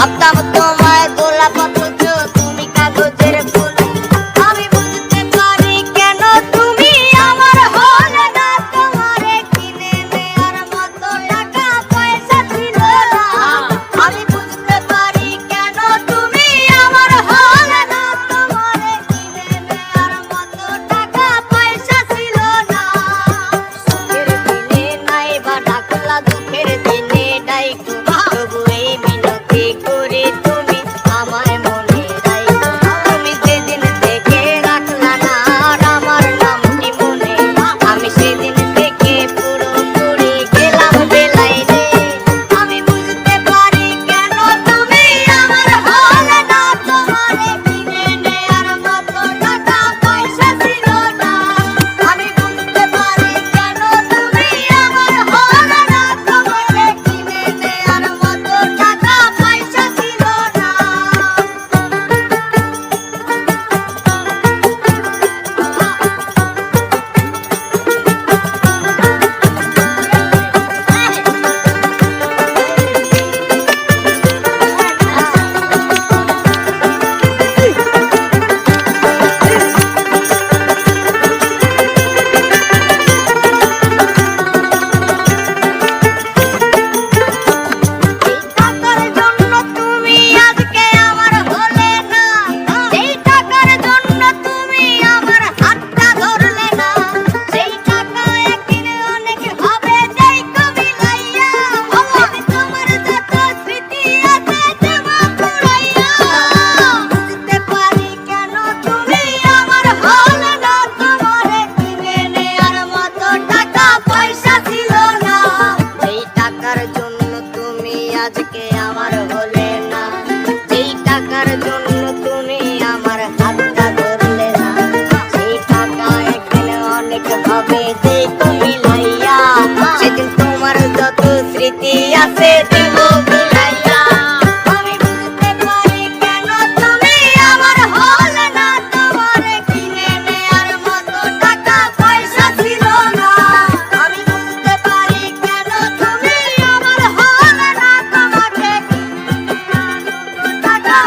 ভাবতাম তোমায় গোলাপ অথচ তুমি কাগজের ফুল। আমি বুঝতে পারি কেন তুমি আমার হলে না, তোমারে কিনে নেয়ার মতো টাকা পয়সা ছিল না। আমি বুঝতে পারি কেন তুমি আমার হলে না, তোমারে কিনে নেয়ার মতো টাকা পয়সা ছিল না। সুখের দিনে নাই বা ডাকলা, দুঃখের দিনে ডাইকো, তবু এই মিনতি করে তুমি আমায় মনে রাখো। তুমি যেদিন থেকে রাখলা না আমার নামটি মনে, আমি সেদিন থেকে পুরোপুরি গেলাম বেলায় রে। আমি বুঝতে পারি কেন তুমি আমার হলে না, তোমারে কিনে নেয়ার মতো টাকা পয়সা ছিল না। আমি বুঝতে পারি কেন তুমি আমার হলে না, তোমারে কিনে নেয়ার মতো টাকা পয়সা ছিল না। এই টাকার জন্য তুমি আজকে আমার হলে না, এই টাকার জন্য তুমি আমার হাতটা ধরলে না। সেই টাকা একদিন অনেক হবে যেই কবি লাইয়া, আমি তোমার যত স্মৃতি আছে দেব পুরাইয়া। বুঝতে পারি কেন তুমি আমার হলে না, তোমারে কিনে নেয়ার মতো টাকা পয়সা ছিল না। এই টাকার জন্য তুমি আজকে আমার হলে না, এই টাকার জন্য তুমি আমার হাতটা ধরলে না। সেই টাকা একদিন অনেক হবে যেই তুমি লাইয়া, সেদিন তোমার যত স্মৃতি আছে দেব ভুলাইয়া। আমি বুঝতে পারি কেন তুমি আমার হলে না, তোমারে কিনে নেয়ার মতো টাকা পয়সা ছিল না। আমি বুঝতে পারি কেন তুমি আমার হলে না, তোমাকে কিনে নেয়ার মতো টাকা